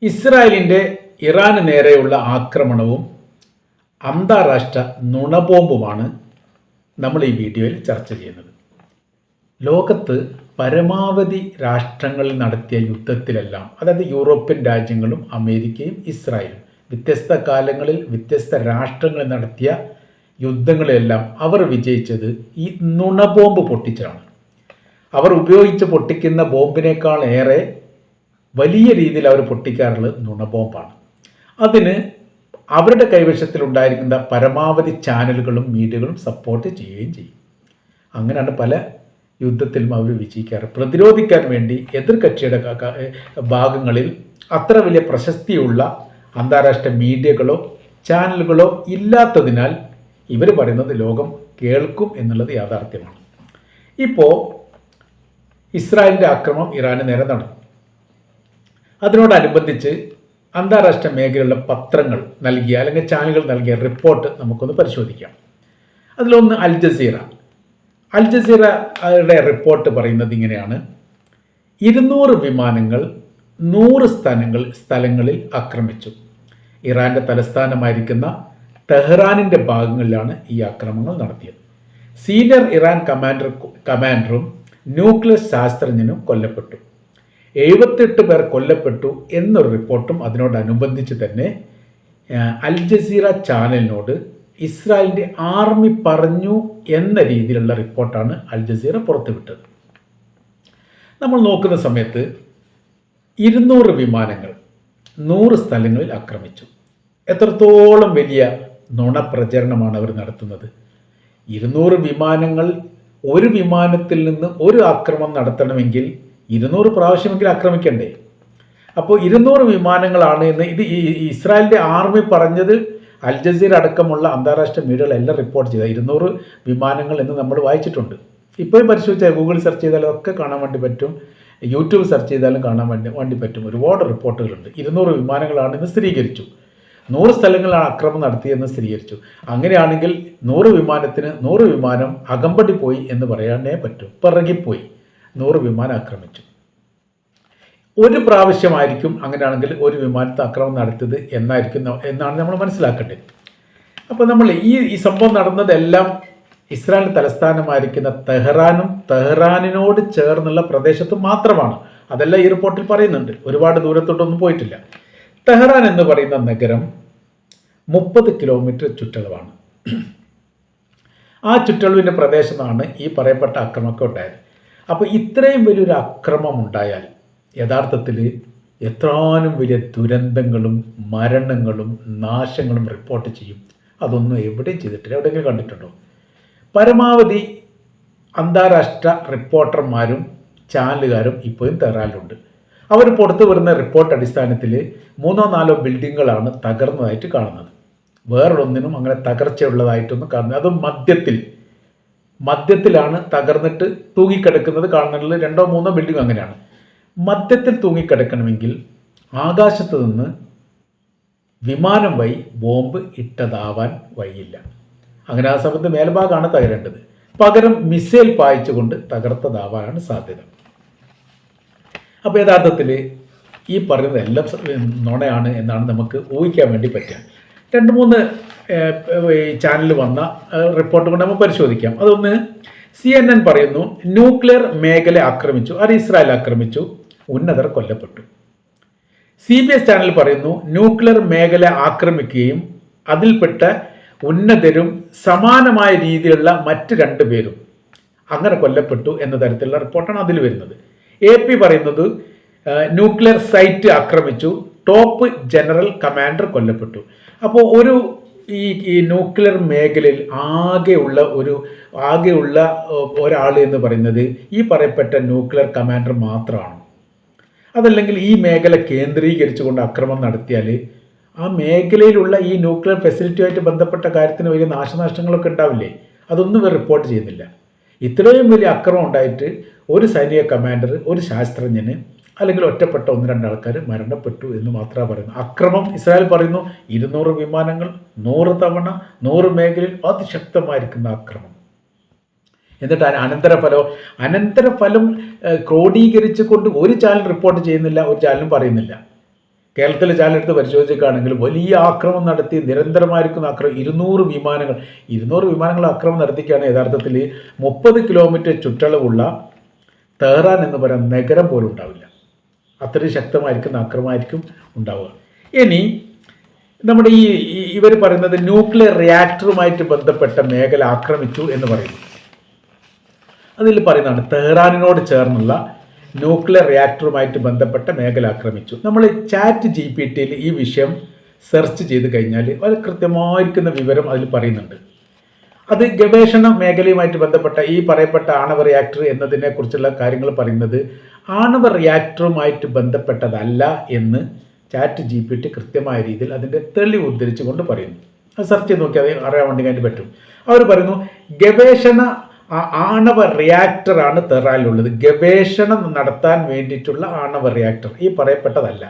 ഇസ്രായേലിൻ്റെ ഇറാന് നേരെയുള്ള ആക്രമണവും അന്താരാഷ്ട്ര നുണബോംബുമാണ് നമ്മൾ ഈ വീഡിയോയിൽ ചർച്ച ചെയ്യുന്നത്. ലോകത്ത് പരമാവധി രാഷ്ട്രങ്ങളിൽ നടത്തിയ യുദ്ധത്തിലെല്ലാം, അതായത് യൂറോപ്യൻ രാജ്യങ്ങളും അമേരിക്കയും ഇസ്രായേലും വ്യത്യസ്ത കാലങ്ങളിൽ വ്യത്യസ്ത രാഷ്ട്രങ്ങളിൽ നടത്തിയ യുദ്ധങ്ങളെല്ലാം അവർ വിജയിച്ചത് ഈ നുണബോംബ് പൊട്ടിച്ചാണ്. അവർ ഉപയോഗിച്ച് പൊട്ടിക്കുന്ന ബോംബിനേക്കാൾ ഏറെ വലിയ രീതിയിൽ അവർ പൊട്ടിക്കാറുള്ളത് നുണബോംബാണ്. അതിന് അവരുടെ കൈവശത്തിലുണ്ടായിരിക്കുന്ന പരമാവധി ചാനലുകളും മീഡിയകളും സപ്പോർട്ട് ചെയ്യുകയും ചെയ്യും. അങ്ങനെയാണ് പല യുദ്ധത്തിലും അവർ വിജയിക്കാറ്. പ്രതിരോധിക്കാൻ വേണ്ടി എതിർകക്ഷിയുടെ ഭാഗങ്ങളിൽ അത്ര വലിയ പ്രശസ്തിയുള്ള അന്താരാഷ്ട്ര മീഡിയകളോ ചാനലുകളോ ഇല്ലാത്തതിനാൽ ഇവർ പറയുന്നത് ലോകം കേൾക്കും എന്നുള്ളത് യാഥാർത്ഥ്യമാണ്. ഇപ്പോൾ ഇസ്രായേലിൻ്റെ ആക്രമണം ഇറാന് നേരെ നടന്നു. അതിനോടനുബന്ധിച്ച് അന്താരാഷ്ട്ര മേഖലയിലുള്ള പത്രങ്ങൾ നൽകിയ അല്ലെങ്കിൽ ചാനലുകൾ നൽകിയ റിപ്പോർട്ട് നമുക്കൊന്ന് പരിശോധിക്കാം. അതിലൊന്ന് അൽ ജസീറയുടെ റിപ്പോർട്ട് പറയുന്നത് ഇങ്ങനെയാണ്: 200 വിമാനങ്ങൾ 100 സ്ഥലങ്ങളിൽ ആക്രമിച്ചു. ഇറാൻ്റെ തലസ്ഥാനമായിരിക്കുന്ന തെഹ്റാനിൻ്റെ ഭാഗങ്ങളിലാണ് ഈ ആക്രമണങ്ങൾ നടത്തിയത്. സീനിയർ ഇറാൻ കമാൻഡറും ന്യൂക്ലിയർ ശാസ്ത്രജ്ഞനും കൊല്ലപ്പെട്ടു. 78 പേർ കൊല്ലപ്പെട്ടു എന്നൊരു റിപ്പോർട്ടും അതിനോടനുബന്ധിച്ച് തന്നെ അൽ ജസീറ ചാനലിനോട് ഇസ്രായേലിൻ്റെ ആർമി പറഞ്ഞു എന്ന രീതിയിലുള്ള റിപ്പോർട്ടാണ് അൽ ജസീറ പുറത്തുവിട്ടത്. നമ്മൾ നോക്കുന്ന സമയത്ത് 200 വിമാനങ്ങൾ 100 സ്ഥലങ്ങളിൽ ആക്രമിച്ചു. എത്രത്തോളം വലിയ നുണപ്രചരണമാണ് അവർ നടത്തുന്നത്. 200 വിമാനങ്ങൾ, ഒരു വിമാനത്തിൽ നിന്ന് ഒരു ആക്രമണം നടത്തണമെങ്കിൽ 200 പ്രാവശ്യമെങ്കിലും ആക്രമിക്കണ്ടേ? അപ്പോൾ 200 വിമാനങ്ങളാണ് എന്ന് ഇസ്രായേലിൻ്റെ ആർമി പറഞ്ഞത് അൽ ജസീറ അടക്കമുള്ള അന്താരാഷ്ട്ര മീഡിയകളെല്ലാം റിപ്പോർട്ട് ചെയ്ത 200 വിമാനങ്ങൾ എന്ന് നമ്മൾ വായിച്ചിട്ടുണ്ട്. ഇപ്പോഴും പരിശോധിച്ചാൽ ഗൂഗിൾ സെർച്ച് ചെയ്താലും ഒക്കെ കാണാൻ വേണ്ടി പറ്റും, യൂട്യൂബ് സെർച്ച് ചെയ്താലും കാണാൻ വേണ്ടി പറ്റും. ഒരുപാട് റിപ്പോർട്ടുകളുണ്ട്. 200 വിമാനങ്ങളാണ് എന്ന് സ്ഥിരീകരിച്ചു. 100 സ്ഥലങ്ങളിലാണ് ആക്രമണം നടത്തിയെന്ന് സ്ഥിരീകരിച്ചു. അങ്ങനെയാണെങ്കിൽ 100 വിമാനത്തിന് 100 വിമാനം അകമ്പടി പോയി എന്ന് പറയാനേ പറ്റും. പിറകിപ്പോയി 100 വിമാനം ആക്രമിച്ചു. ഒരു പ്രാവശ്യമായിരിക്കും അങ്ങനെയാണെങ്കിൽ ഒരു വിമാനത്തെ ആക്രമണം നടത്തിയത് എന്നാണ് നമ്മൾ മനസ്സിലാക്കേണ്ടത്. അപ്പോൾ നമ്മൾ ഈ സംഭവം നടന്നതെല്ലാം ഇസ്രായേൽ തലസ്ഥാനമായിരിക്കുന്ന തെഹ്റാനിനോട് ചേർന്നുള്ള പ്രദേശത്ത് മാത്രമാണ്. അതെല്ലാം ഈ റിപ്പോർട്ടിൽ പറയുന്നുണ്ട്. ഒരുപാട് ദൂരത്തോട്ടൊന്നും പോയിട്ടില്ല. തെഹ്റാൻ എന്ന് പറയുന്ന നഗരം 30 കിലോമീറ്റർ ചുറ്റളവാണ്. ആ ചുറ്റളവിൻ്റെ പ്രദേശത്താണ് ഈ പറയപ്പെട്ട ആക്രമണമൊക്കെ ഉണ്ടായത്. അപ്പോൾ ഇത്രയും വലിയൊരു അക്രമം ഉണ്ടായാൽ യഥാർത്ഥത്തിൽ എത്രാനും വലിയ ദുരന്തങ്ങളും മരണങ്ങളും നാശങ്ങളും റിപ്പോർട്ട് ചെയ്യും. അതൊന്നും എവിടെയും ചെയ്തിട്ടില്ല. എവിടെയെങ്കിലും കണ്ടിട്ടുണ്ടോ? പരമാവധി അന്താരാഷ്ട്ര റിപ്പോർട്ടർമാരും ചാനലുകാരും ഇപ്പോഴും തെഹ്റാനിലുണ്ട്. അവർ പുറത്തു വരുന്ന റിപ്പോർട്ട് അടിസ്ഥാനത്തിൽ 3-4 ബിൽഡിങ്ങുകളാണ് തകർന്നതായിട്ട് കാണുന്നത്. വേറൊന്നിനും അങ്ങനെ തകർച്ചയുള്ളതായിട്ടൊന്നും കാണുന്നത്. അതും മധ്യത്തിലാണ് തകർന്നിട്ട് തൂങ്ങിക്കിടക്കുന്നത് കാണുന്നത്. 2-3 ബിൽഡിംഗ് അങ്ങനെയാണ്. മധ്യത്തിൽ തൂങ്ങിക്കിടക്കണമെങ്കിൽ ആകാശത്ത് നിന്ന് വിമാനം വഴി ബോംബ് ഇട്ടതാവാൻ വഴിയില്ല. അങ്ങനെ ആ സമയത്ത് മേൽഭാഗമാണ് തകരേണ്ടത്. പകരം മിസൈൽ പായിച്ചുകൊണ്ട് തകർത്തതാവാനാണ് സാധ്യത. അപ്പോൾ യഥാർത്ഥത്തിൽ ഈ പറയുന്നത് എല്ലാം നുണയാണ് എന്നാണ് നമുക്ക് ഊഹിക്കാൻ വേണ്ടി പറ്റുക. 2-3 ചാനലിൽ വന്ന റിപ്പോർട്ട് കൊണ്ട് നമുക്ക് പരിശോധിക്കാം. അതൊന്ന് CNN പറയുന്നു, ന്യൂക്ലിയർ മേഖല ആക്രമിച്ചു, അത് ഇസ്രായേൽ ആക്രമിച്ചു, ഉന്നതർ കൊല്ലപ്പെട്ടു. CBS ചാനൽ പറയുന്നു, ന്യൂക്ലിയർ മേഖല ആക്രമിക്കുകയും അതിൽപ്പെട്ട ഉന്നതരും സമാനമായ രീതിയിലുള്ള മറ്റ് 2 പേരും അങ്ങനെ കൊല്ലപ്പെട്ടു എന്ന തരത്തിലുള്ള റിപ്പോർട്ടാണ് അതിൽ വരുന്നത്. AP പറയുന്നത് ന്യൂക്ലിയർ സൈറ്റ് ആക്രമിച്ചു, ടോപ്പ് ജനറൽ കമാൻഡർ കൊല്ലപ്പെട്ടു. അപ്പോൾ ഈ ന്യൂക്ലിയർ മേഖലയിൽ ആകെയുള്ള ഒരാൾ എന്ന് പറയുന്നത് ഈ പറയപ്പെട്ട ന്യൂക്ലിയർ കമാൻഡർ മാത്രമാണ്. അതല്ലെങ്കിൽ ഈ മേഖല കേന്ദ്രീകരിച്ചുകൊണ്ട് ആക്രമണം നടത്തിയാൽ ആ മേഖലയിലുള്ള ഈ ന്യൂക്ലിയർ ഫെസിലിറ്റിയുമായിട്ട് ബന്ധപ്പെട്ട കാര്യത്തിന് വലിയ നാശനഷ്ടങ്ങളൊക്കെ ഉണ്ടാവില്ലേ? അതൊന്നും ഇവർ റിപ്പോർട്ട് ചെയ്യുന്നില്ല. ഇത്രയും വലിയ ആക്രമണം ഉണ്ടായിട്ട് ഒരു സൈനിക കമാൻഡർ, ഒരു ശാസ്ത്രജ്ഞന് അല്ലെങ്കിൽ ഒറ്റപ്പെട്ട 1-2 ആൾക്കാർ മരണപ്പെട്ടു എന്ന് മാത്രമേ പറയുന്നു. അക്രമം ഇസ്രായേൽ പറയുന്നു 200 വിമാനങ്ങൾ 100 തവണ 100 മേഖലയിൽ അതിശക്തമായിരിക്കുന്ന ആക്രമണം. എന്നിട്ട് അനന്തരഫലം ക്രോഡീകരിച്ചുകൊണ്ട് ഒരു ചാനൽ റിപ്പോർട്ട് ചെയ്യുന്നില്ല, ഒരു ചാനലും പറയുന്നില്ല. കേരളത്തിലെ ചാലെടുത്ത് പരിശോധിക്കുകയാണെങ്കിൽ വലിയ ആക്രമണം നടത്തി നിരന്തരമായിരിക്കുന്ന ആക്രമണം 200 വിമാനങ്ങൾ ആക്രമണം നടത്തിക്കുകയാണ്. യഥാർത്ഥത്തിൽ 30 കിലോമീറ്റർ ചുറ്റളവുള്ള തെഹ്റാൻ എന്ന് പറയുന്ന നഗരം പോലും ഉണ്ടാവില്ല. അത്രയും ശക്തമായിരിക്കുന്ന ആക്രമണമായിരിക്കും ഉണ്ടാവുക. ഇനി നമ്മുടെ ഇവർ പറയുന്നത് ന്യൂക്ലിയർ റിയാക്ടറുമായിട്ട് ബന്ധപ്പെട്ട മേഖല ആക്രമിച്ചു എന്ന് പറയുന്നു. അതിൽ പറയുന്നതാണ് തെഹ്റാനിനോട് ചേർന്നുള്ള ന്യൂക്ലിയർ റിയാക്ടറുമായിട്ട് ബന്ധപ്പെട്ട മേഖല ആക്രമിച്ചു. നമ്മൾ ChatGPT ഈ വിഷയം സെർച്ച് ചെയ്ത് കഴിഞ്ഞാൽ അത് കൃത്യമായിരിക്കുന്ന വിവരം അതിൽ പറയുന്നുണ്ട്. അത് ഗവേഷണ മേഖലയുമായിട്ട് ബന്ധപ്പെട്ട ഈ പറയപ്പെട്ട ആണവ റിയാക്ടർ എന്നതിനെക്കുറിച്ചുള്ള കാര്യങ്ങൾ പറയുന്നത് ആണവ റിയാക്ടറുമായിട്ട് ബന്ധപ്പെട്ടതല്ല എന്ന് ChatGPT കൃത്യമായ രീതിയിൽ അതിൻ്റെ തെളിവ് ഉദ്ധരിച്ചുകൊണ്ട് പറയുന്നു. അത് സെർച്ച് ചെയ്ത് നോക്കിയാൽ അത് അറിയാൻ വേണ്ടി കഴിഞ്ഞിട്ട് പറ്റും. അവർ പറയുന്നു ഗവേഷണ ആണവ റിയാക്ടറാണ് തെഹ്റാനിലുള്ളത്. ഗവേഷണം നടത്താൻ വേണ്ടിയിട്ടുള്ള ആണവ റിയാക്ടർ ഈ പറയപ്പെട്ടതല്ല.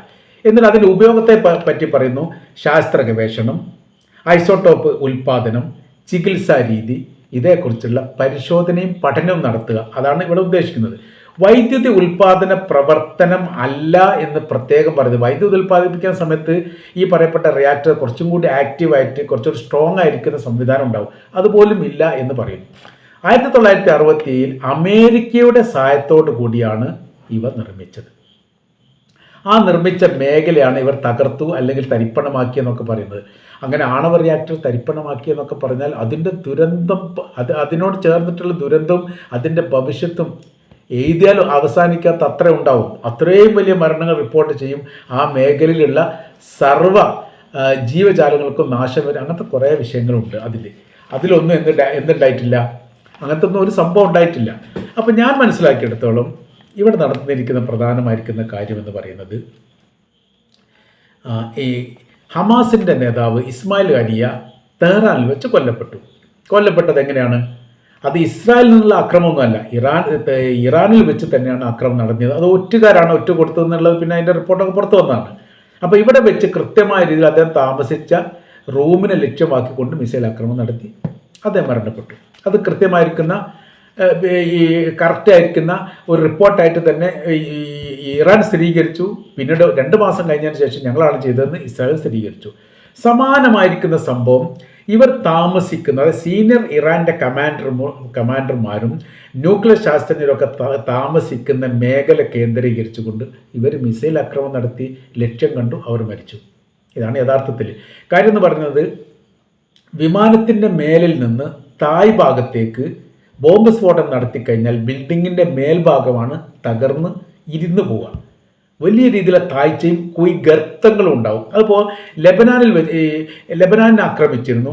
എന്നാൽ അതിൻ്റെ ഉപയോഗത്തെ പറ്റി പറയുന്നു ശാസ്ത്ര ഗവേഷണം, ഐസോട്ടോപ്പ് ഉൽപ്പാദനം, ചികിത്സാ രീതി, ഇതേക്കുറിച്ചുള്ള പരിശോധനയും പഠനവും നടത്തുക. അതാണ് ഇവിടെ ഉദ്ദേശിക്കുന്നത്. വൈദ്യുതി ഉൽപ്പാദന പ്രവർത്തനം അല്ല എന്ന് പ്രത്യേകം പറയുന്നത്. വൈദ്യുതി ഉൽപ്പാദിപ്പിക്കുന്ന സമയത്ത് ഈ പറയപ്പെട്ട റിയാക്ടർ കുറച്ചും കൂടി ആക്റ്റീവായിട്ട് കുറച്ചുകൂടി സ്ട്രോങ് ആയിരിക്കുന്ന സംവിധാനം ഉണ്ടാവും. അതുപോലും ഇല്ല എന്ന് പറയുന്നു. 1967 അമേരിക്കയുടെ സഹായത്തോടു കൂടിയാണ് ഇവ നിർമ്മിച്ചത്. ആ നിർമ്മിച്ച മേഖലയാണ് ഇവർ തകർത്തു അല്ലെങ്കിൽ തരിപ്പണമാക്കിയെന്നൊക്കെ പറയുന്നത്. അങ്ങനെ ആണവ റിയാക്ടർ തരിപ്പണമാക്കിയെന്നൊക്കെ പറഞ്ഞാൽ അതിൻ്റെ ദുരന്തം, അതിനോട് ചേർന്നിട്ടുള്ള ദുരന്തവും അതിൻ്റെ ഭവിഷ്യത്തും എഴുതിയാൽ അവസാനിക്കാത്ത അത്ര ഉണ്ടാവും. അത്രയും വലിയ മരണങ്ങൾ റിപ്പോർട്ട് ചെയ്യും. ആ മേഖലയിലുള്ള സർവ്വ ജീവജാലങ്ങൾക്കും നാശം വരും. അങ്ങനത്തെ കുറേ വിഷയങ്ങളുണ്ട് അതിലൊന്നും എന്തുണ്ടായിട്ടില്ല, അങ്ങനത്തെ ഒന്നും ഒരു സംഭവം ഉണ്ടായിട്ടില്ല. അപ്പം ഞാൻ മനസ്സിലാക്കിയെടുത്തോളം ഇവിടെ നടന്നിരിക്കുന്ന പ്രധാനമായിരിക്കുന്ന കാര്യമെന്ന് പറയുന്നത് ഈ ഹമാസിൻ്റെ നേതാവ് ഇസ്മായിൽ ഖാനിയ തെഹ്റാനിൽ വെച്ച് കൊല്ലപ്പെട്ടത് എങ്ങനെയാണ്? അത് ഇസ്രായേലിൽ നിന്നുള്ള ആക്രമണമൊന്നുമല്ല, ഇറാനിൽ വെച്ച് തന്നെയാണ് ആക്രമണം നടത്തിയത്. അത് ഒറ്റ കൊടുത്തതെന്നുള്ളത് പിന്നെ അതിൻ്റെ റിപ്പോർട്ടൊക്കെ പുറത്തു വന്നതാണ്. അപ്പോൾ ഇവിടെ വെച്ച് കൃത്യമായ രീതിയിൽ അദ്ദേഹം താമസിച്ച റൂമിനെ ലക്ഷ്യമാക്കിക്കൊണ്ട് മിസൈൽ ആക്രമണം നടത്തി അദ്ദേഹം മരണപ്പെട്ടു. അത് കൃത്യമായിരിക്കുന്ന ഈ കറക്റ്റായിരിക്കുന്ന ഒരു റിപ്പോർട്ടായിട്ട് തന്നെ ഇറാൻ സ്ഥിരീകരിച്ചു. പിന്നീട് 2 മാസം കഴിഞ്ഞതിന് ശേഷം ഞങ്ങളാണ് ചെയ്തതെന്ന് ഇസ്രായേൽ സ്ഥിരീകരിച്ചു. സമാനമായിരിക്കുന്ന സംഭവം ഇവർ താമസിക്കുന്ന സീനിയർ ഇറാൻ്റെ കമാൻഡർമാരും ന്യൂക്ലിയർ ശാസ്ത്രജ്ഞരൊക്കെ താമസിക്കുന്ന മേഖല കേന്ദ്രീകരിച്ചുകൊണ്ട് ഇവർ മിസൈൽ ആക്രമണം നടത്തി ലക്ഷ്യം കണ്ടു, അവർ മരിച്ചു. ഇതാണ് യഥാർത്ഥത്തിൽ കാര്യം എന്ന് പറയുന്നത്. വിമാനത്തിൻ്റെ മേലിൽ നിന്ന് തായ് ഭാഗത്തേക്ക് ബോംബ് സ്ഫോടനം നടത്തിക്കഴിഞ്ഞാൽ ബിൽഡിങ്ങിൻ്റെ മേൽഭാഗമാണ് തകർന്ന് ഇരുന്ന് പോവുക. വലിയ രീതിയിലുള്ള താഴ്ചയും ഗർത്തങ്ങളും ഉണ്ടാവും. അതുപോലെ ലെബനാനിനെ ആക്രമിച്ചിരുന്നു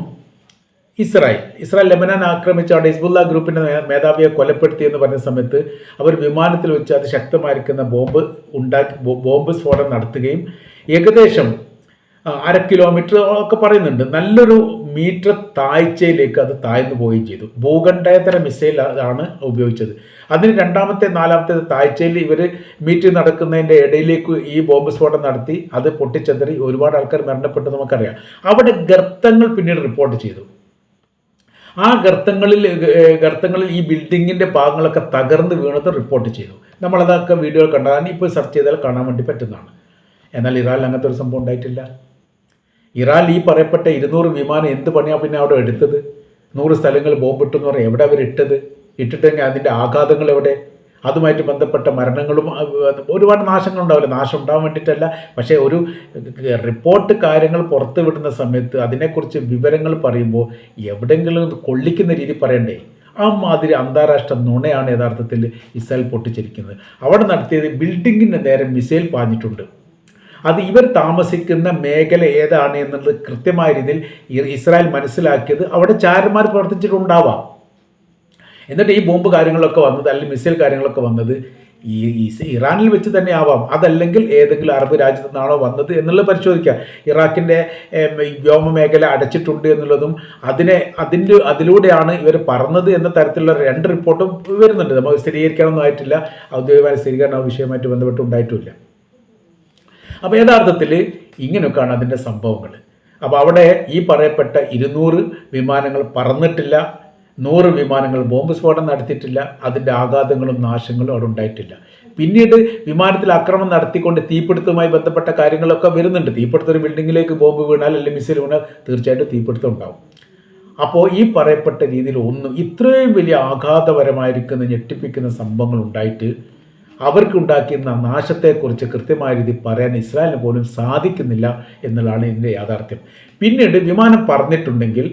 ഇസ്രായേൽ ലെബനാൻ ആക്രമിച്ച് അവിടെ ഹിസ്ബുള്ള ഗ്രൂപ്പിൻ്റെ മേധാവിയെ കൊലപ്പെടുത്തി എന്ന് പറഞ്ഞ സമയത്ത് അവർ വിമാനത്തിൽ വെച്ച് അതിശക്തമായിരിക്കുന്ന ബോംബ് സ്ഫോടനം നടത്തുകയും ഏകദേശം 1/2 കിലോമീറ്റർ ഒക്കെ പറയുന്നുണ്ട്, നല്ലൊരു മീറ്റർ താഴ്ചയിലേക്ക് അത് താഴ്ന്നു പോവുകയും ചെയ്തു. ഭൂഖണ്ഡേതര മിസൈൽ ആണ് ഉപയോഗിച്ചത്. അതിന് 2ാമത്തെ 4ാമത്തെ താഴ്ചയിൽ ഇവർ മീറ്റ് നടക്കുന്നതിൻ്റെ ഇടയിലേക്ക് ഈ ബോംബ് സ്ഫോടനം നടത്തി അത് പൊട്ടിച്ചെതറി ഒരുപാട് ആൾക്കാർ മരണപ്പെട്ടു നമുക്കറിയാം. അവിടെ ഗർത്തങ്ങൾ പിന്നീട് റിപ്പോർട്ട് ചെയ്തു. ആ ഗർത്തങ്ങളിൽ ഈ ബിൽഡിങ്ങിൻ്റെ ഭാഗങ്ങളൊക്കെ തകർന്ന് വീണത് റിപ്പോർട്ട് ചെയ്തു. നമ്മളതൊക്കെ വീഡിയോകൾ കണ്ടതാണ്, ഇപ്പോൾ സെർച്ച് ചെയ്താൽ കാണാൻ വേണ്ടി പറ്റുന്നതാണ്. എന്നാൽ ഇറാനിൽ അങ്ങനത്തെ ഒരു സംഭവം ഉണ്ടായിട്ടില്ല. ഇറാൻ ഈ പറയപ്പെട്ട 200 വിമാനം എന്ത് പണിയാണ് പിന്നെ അവിടെ എടുത്തത്? 100 സ്ഥലങ്ങൾ ബോംബിട്ടെന്ന് പറയാം. എവിടെ അവർ ഇട്ടിട്ടെങ്കിൽ അതിൻ്റെ ആഘാതങ്ങൾ എവിടെ? അതുമായിട്ട് ബന്ധപ്പെട്ട മരണങ്ങളും ഒരുപാട് നാശങ്ങളുണ്ടാവില്ല. നാശം ഉണ്ടാകാൻ വേണ്ടിയിട്ടല്ല, പക്ഷേ ഒരു റിപ്പോർട്ട് കാര്യങ്ങൾ പുറത്ത് വിടുന്ന സമയത്ത് അതിനെക്കുറിച്ച് വിവരങ്ങൾ പറയുമ്പോൾ എവിടെയെങ്കിലും കൊള്ളിക്കുന്ന രീതി പറയണ്ടേ? ആ മാതിരി അന്താരാഷ്ട്ര നുണയാണ് യഥാർത്ഥത്തിൽ ഇസ്രായേൽ പൊട്ടിച്ചിരിക്കുന്നത്. അവിടെ നടത്തിയത് ബിൽഡിങ്ങിന് നേരെ മിസൈൽ പാഞ്ഞിട്ടുണ്ട്. അത് ഇവർ താമസിക്കുന്ന മേഖല ഏതാണ് എന്നുള്ളത് കൃത്യമായ രീതിയിൽ ഇസ്രായേൽ മനസ്സിലാക്കിയത് അവിടെ ചാരന്മാർ പ്രവർത്തിച്ചിട്ടുണ്ടാവാം. എന്നിട്ട് ഈ ബോംബ് കാര്യങ്ങളൊക്കെ വന്നത് അല്ലെങ്കിൽ മിസൈൽ കാര്യങ്ങളൊക്കെ വന്നത് ഇറാനിൽ വെച്ച് തന്നെ ആവാം. അതല്ലെങ്കിൽ ഏതെങ്കിലും അറബ് രാജ്യത്തു നിന്നാണോ വന്നത് എന്നുള്ളത് പരിശോധിക്കുക. ഇറാഖിൻ്റെ വ്യോമമേഖല അടച്ചിട്ടുണ്ട് എന്നുള്ളതും അതിലൂടെയാണ് ഇവർ പറഞ്ഞത് എന്ന തരത്തിലുള്ള 2 റിപ്പോർട്ടും വരുന്നുണ്ട്. നമുക്ക് സ്ഥിരീകരിക്കാനൊന്നും ആയിട്ടില്ല. ഔദ്യോഗികമായ സ്ഥിരീകരണ വിഷയമായിട്ട് ബന്ധപ്പെട്ട് ഉണ്ടായിട്ടുമില്ല. അപ്പോൾ യഥാർത്ഥത്തിൽ ഇങ്ങനെയൊക്കെയാണ് അതിൻ്റെ സംഭവങ്ങൾ. അപ്പോൾ അവിടെ ഈ പറയപ്പെട്ട 200 വിമാനങ്ങൾ പറന്നിട്ടില്ല. 100 വിമാനങ്ങൾ ബോംബ് സ്ഫോടനം നടത്തിയിട്ടില്ല. അതിൻ്റെ ആഘാതങ്ങളും നാശങ്ങളും അവിടെ ഉണ്ടായിട്ടില്ല. പിന്നീട് വിമാനത്തിൽ ആക്രമണം നടത്തിക്കൊണ്ട് തീപിടുത്തവുമായി ബന്ധപ്പെട്ട കാര്യങ്ങളൊക്കെ വരുന്നുണ്ട്. തീപിടുത്തം ഒരു ബിൽഡിങ്ങിലേക്ക് ബോംബ് വീണാൽ അല്ലെങ്കിൽ മിസൈൽ വീണാൽ തീർച്ചയായിട്ടും തീപിടുത്തം ഉണ്ടാവും. അപ്പോൾ ഈ പറയപ്പെട്ട രീതിയിൽ ഒന്നും ഇത്രയും വലിയ ആഘാതപരമായിരിക്കുന്ന ഞെട്ടിപ്പിക്കുന്ന സംഭവങ്ങൾ ഉണ്ടായിട്ട് അവർക്കുണ്ടാക്കിയിരുന്ന നാശത്തെക്കുറിച്ച് കൃത്യമായ രീതിയിൽ പറയാൻ ഇസ്രായേലിന് പോലും സാധിക്കുന്നില്ല എന്നുള്ളതാണ് ഇതിൻ്റെ യാഥാർത്ഥ്യം. പിന്നീട് വിമാനം പറന്നിട്ടുണ്ടെങ്കിൽ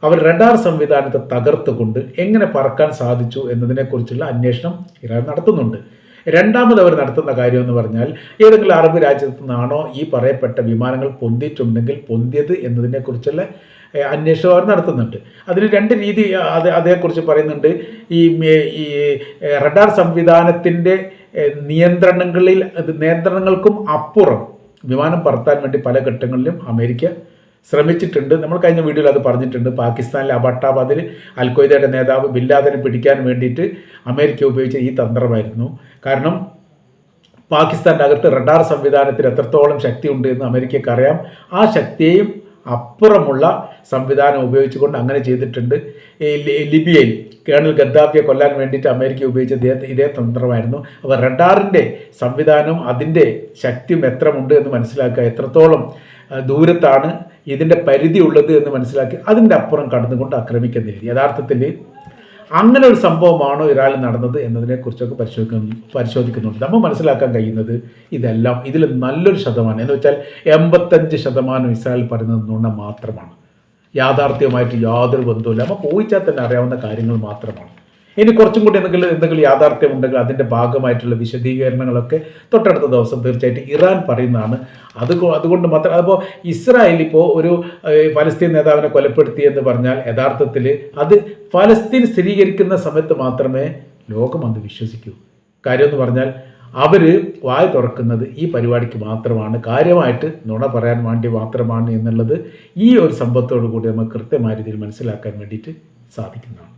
അവർ റഡാർ സംവിധാനത്തെ തകർത്തുകൊണ്ട് എങ്ങനെ പറക്കാൻ സാധിച്ചു എന്നതിനെക്കുറിച്ചുള്ള അന്വേഷണം ഇറാൻ നടത്തുന്നുണ്ട്. രണ്ടാമത് അവർ നടത്തുന്ന കാര്യം എന്ന് പറഞ്ഞാൽ ഏതെങ്കിലും അറബ് രാജ്യത്തു നിന്നാണോ ഈ പറയപ്പെട്ട വിമാനങ്ങൾ പൊന്തിയിട്ടുണ്ടെങ്കിൽ പൊന്തിയത് എന്നതിനെക്കുറിച്ചുള്ള അന്വേഷണം അവർ നടത്തുന്നുണ്ട്. അതിന് 2 രീതി അതേക്കുറിച്ച് പറയുന്നുണ്ട്. ഈ റഡാർ സംവിധാനത്തിൻ്റെ നിയന്ത്രണങ്ങൾക്കും അപ്പുറം വിമാനം പറത്താൻ വേണ്ടി പല ഘട്ടങ്ങളിലും അമേരിക്ക ശ്രമിച്ചിട്ടുണ്ട്. നമ്മൾ കഴിഞ്ഞ വീഡിയോയിൽ അത് പറഞ്ഞിട്ടുണ്ട്. പാകിസ്ഥാനിലെ അബട്ടാബാദിൽ അൽ-ഖ്വയ്ദയുടെ നേതാവ് ബിൻ ലാദനെ പിടിക്കാൻ വേണ്ടിയിട്ട് അമേരിക്ക ഉപയോഗിച്ച ഈ തന്ത്രമായിരുന്നു. കാരണം പാകിസ്ഥാൻ്റെ അകത്ത് റഡാർ സംവിധാനത്തിൽ എത്രത്തോളം ശക്തി ഉണ്ട് എന്ന് അമേരിക്കയ്ക്ക് അറിയാം. ആ ശക്തിയെയും അപ്പുറമുള്ള സംവിധാനം ഉപയോഗിച്ചുകൊണ്ട് അങ്ങനെ ചെയ്തിട്ടുണ്ട്. ലിബിയയിൽ കേണൽ ഗദ്ദാഫിയെ കൊല്ലാൻ വേണ്ടിയിട്ട് അമേരിക്ക ഉപയോഗിച്ച ഇതേ തന്ത്രമായിരുന്നു. അപ്പോൾ റഡാറിൻ്റെ സംവിധാനം അതിൻ്റെ ശക്തിയും എത്രമുണ്ട് എന്ന് മനസ്സിലാക്കുക, എത്രത്തോളം ദൂരത്താണ് ഇതിൻ്റെ പരിധി ഉള്ളത് എന്ന് മനസ്സിലാക്കി അതിൻ്റെ അപ്പുറം കടന്നുകൊണ്ട് ആക്രമിക്കുന്നില്ല. യഥാർത്ഥത്തിൽ അങ്ങനെ ഒരു സംഭവമാണോ ഇറാനിൽ നടന്നത് എന്നതിനെക്കുറിച്ചൊക്കെ പരിശോധിക്കുന്നുണ്ട്. നമ്മൾ മനസ്സിലാക്കാൻ കഴിയുന്നത് ഇതെല്ലാം ഇതിൽ നല്ലൊരു ശതമാനം എന്ന് വെച്ചാൽ 85% ഇസ്രായേൽ പറയുന്നത് നുണ മാത്രമാണ്. യാഥാർത്ഥ്യമായിട്ട് യാതൊരു ബന്ധവുമില്ല. നമുക്ക് ഊഹിച്ചാൽ തന്നെ അറിയാവുന്ന കാര്യങ്ങൾ മാത്രമാണ്. ഇനി കുറച്ചും കൂടി എന്തെങ്കിലും യാഥാർത്ഥ്യമുണ്ടെങ്കിൽ അതിൻ്റെ ഭാഗമായിട്ടുള്ള വിശദീകരണങ്ങളൊക്കെ തൊട്ടടുത്ത ദിവസം തീർച്ചയായിട്ടും ഇറാൻ പറയുന്നതാണ്. അതുകൊണ്ട് മാത്രം അപ്പോൾ ഇസ്രായേൽ ഇപ്പോൾ ഒരു ഫലസ്തീൻ നേതാവിനെ കൊലപ്പെടുത്തി എന്ന് പറഞ്ഞാൽ യഥാർത്ഥത്തിൽ അത് ഫലസ്തീൻ സ്ഥിരീകരിക്കുന്ന സമയത്ത് മാത്രമേ ലോകം അത് വിശ്വസിക്കൂ. കാര്യമെന്ന് പറഞ്ഞാൽ അവർ വായ തുറക്കുന്നത് ഈ പരിപാടിക്ക് മാത്രമാണ്, കാര്യമായിട്ട് നുണ പറയാൻ വേണ്ടി മാത്രമാണ് എന്നുള്ളത് ഈ ഒരു സംഭവത്തോടു കൂടി നമുക്ക് കൃത്യമായ രീതിയിൽ മനസ്സിലാക്കാൻ വേണ്ടിയിട്ട് സാധിക്കുന്നതാണ്.